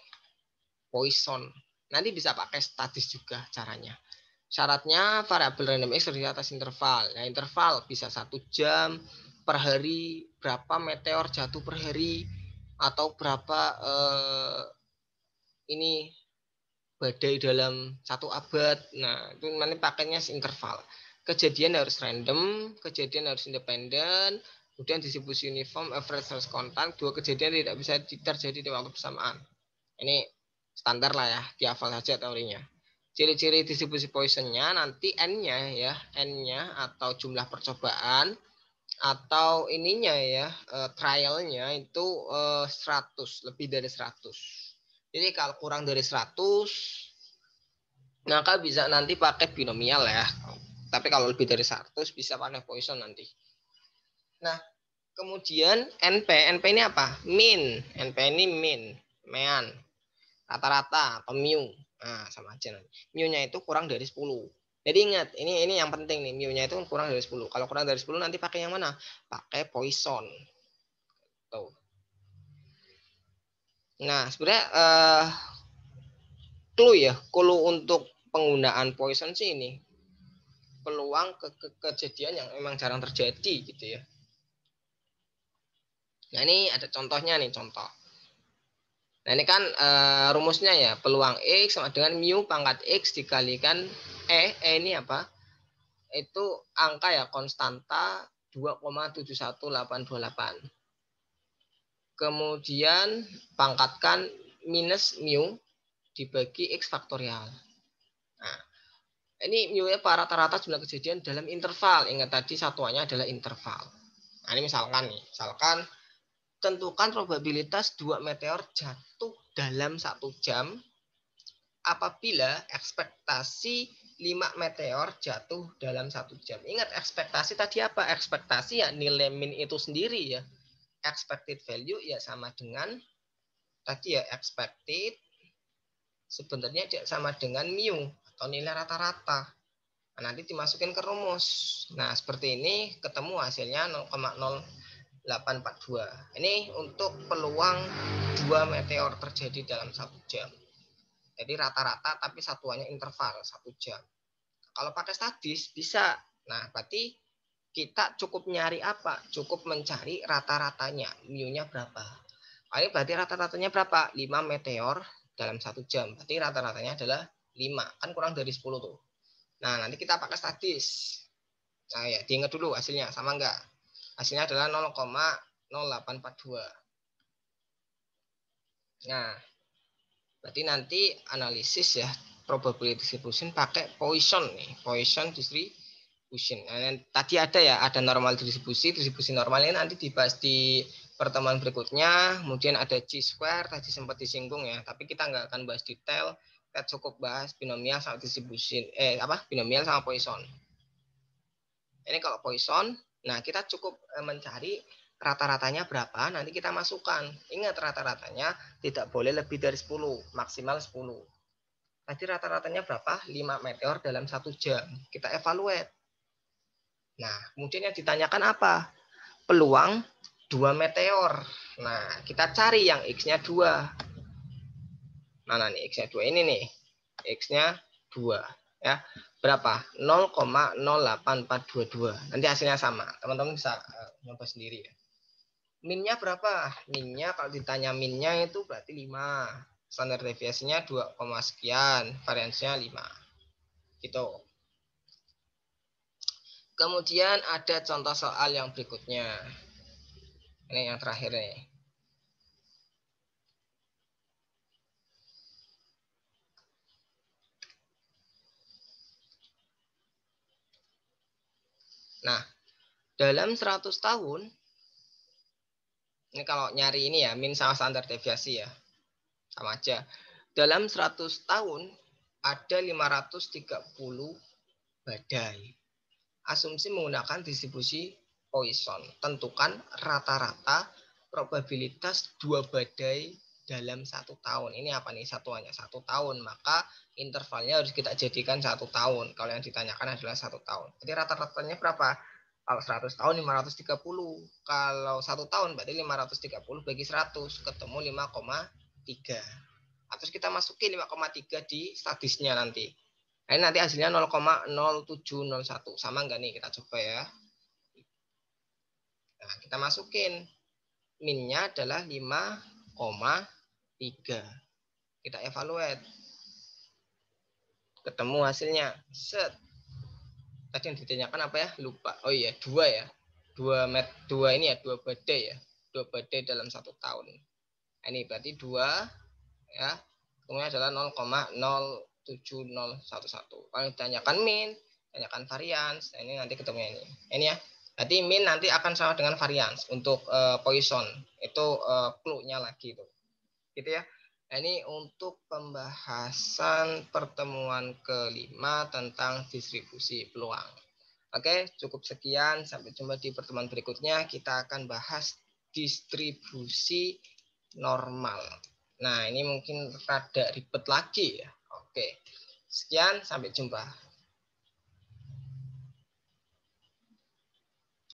Poisson. Nanti bisa pakai statis juga caranya. Syaratnya variabel random X terdiri atas interval. Nah, interval bisa 1 jam per hari, berapa meteor jatuh per hari, atau berapa ini badai dalam 1 abad. Nah, itu nanti pakainya interval. Kejadian harus random, kejadian harus independen, kemudian distribusi uniform, average harus kontan. 2 kejadian tidak bisa terjadi di waktu bersamaan. Ini standar lah ya, dihafal saja teorinya. Ciri-ciri distribusi Poisson-nya nanti n-nya ya, n-nya atau jumlah percobaan atau ininya ya, trialnya itu 100, lebih dari 100. Jadi kalau kurang dari 100 maka bisa nanti pakai binomial ya. Tapi kalau lebih dari 100 bisa pakai Poisson nanti. Nah, kemudian NP ini apa? Mean. NP ini mean, rata-rata atau mu. Nah, sama aja nanti. Mu-nya itu kurang dari 10. Jadi ingat, ini yang penting nih, mu-nya itu kurang dari 10. Kalau kurang dari 10 nanti pakai yang mana? Pakai Poisson. Tuh. Nah, sebenarnya clue untuk penggunaan Poisson sih ini. Peluang kejadian yang memang jarang terjadi gitu ya. Nah, ini ada contohnya nih, contoh. Nah, ini kan rumusnya ya, peluang X sama dengan mu pangkat X dikalikan ini apa? Itu angka ya, konstanta 2,71828. Kemudian pangkatkan minus mu dibagi X faktorial. Nah, ini mu-nya rata-rata jumlah kejadian dalam interval. Ingat tadi satuannya adalah interval. Nah, ini misalkan nih, tentukan probabilitas 2 meteor jatuh dalam 1 jam apabila ekspektasi 5 meteor jatuh dalam 1 jam. Ingat ekspektasi tadi apa? Ekspektasi ya nilai min itu sendiri ya. Expected value ya sama dengan tadi ya, expected sebenarnya sama dengan mu atau nilai rata-rata. Nah, nanti dimasukin ke rumus. Nah, seperti ini ketemu hasilnya 0,0842. Ini untuk peluang 2 meteor terjadi dalam 1 jam. Jadi rata-rata tapi satuannya interval 1 jam. Kalau pakai statis bisa. Nah, berarti kita cukup nyari apa? Cukup mencari rata-ratanya. Mu-nya berapa? Ini berarti rata-ratanya berapa? 5 meteor dalam 1 jam. Berarti rata-ratanya adalah 5. Kan kurang dari 10 tuh. Nah, nanti kita pakai statis. Nah, ya, diingat dulu hasilnya. Sama enggak? Hasilnya adalah 0,0842. Nah, berarti nanti analisis ya, probability distribution pakai Poisson nih. Poisson distribution. Nah, tadi ada ya, ada normal distribusi. Distribusi normal ini nanti dibahas di pertemuan berikutnya. Kemudian ada Chi-square, tadi sempat disinggung ya. Tapi kita nggak akan bahas detail. Kita cukup bahas binomial sama distribution. Binomial sama Poisson. Ini kalau Poisson, nah kita cukup mencari rata-ratanya berapa, nanti kita masukkan. Ingat rata-ratanya tidak boleh lebih dari 10, maksimal 10. Tadi rata-ratanya berapa? 5 meteor dalam 1 jam. Kita evaluate. Nah, kemudian yang ditanyakan apa? Peluang 2 meteor. Nah, kita cari yang X-nya 2. Mana nih X-nya 2? Ini nih. X-nya 2. Ya, berapa? 0,08422. Nanti hasilnya sama. Teman-teman bisa nyoba sendiri ya. Min-nya berapa? Min-nya kalau ditanya min-nya itu berarti 5. Standar deviasinya 2, sekian, variansinya 5. Gitu. Kemudian ada contoh soal yang berikutnya. Ini yang terakhir nih. Nah, dalam 100 tahun, ini kalau nyari ini ya, min sama standar deviasi ya, sama aja. Dalam 100 tahun, ada 530 badai. Asumsi menggunakan distribusi Poisson. Tentukan rata-rata probabilitas 2 badai dalam 1 tahun. Ini apa nih satuannya? 1 tahun. Maka intervalnya harus kita jadikan 1 tahun. Kalau yang ditanyakan adalah 1 tahun. Jadi rata-ratanya berapa? Kalau 100 tahun 530. Kalau 1 tahun berarti 530 bagi 100. Ketemu 5,3. Terus kita masukin 5,3 di statisnya nanti. Nah, ini nanti hasilnya 0,0701. Sama enggak nih? Kita coba ya. Nah, kita masukin. Min-nya adalah 5,3. Kita evaluate. Ketemu hasilnya. Set. Tadi yang ditanyakan apa ya? Lupa. Oh iya, 2 ya. 2 ini ya, 2 badai ya. 2 badai dalam 1 tahun. Nah, ini berarti 2 ya. Kemudian adalah 0,07011. Kalau ditanyakan min, tanyakan varians. Nah, ini nanti ketemunya ini. Ini ya. Berarti min nanti akan sama dengan varians untuk Poisson. Itu clue-nya lagi tuh. Gitu ya. Nah, ini untuk pembahasan pertemuan kelima tentang distribusi peluang. Oke, cukup sekian. Sampai jumpa di pertemuan berikutnya. Kita akan bahas distribusi normal. Nah, ini mungkin rada ribet lagi ya. Oke, sekian. Sampai jumpa.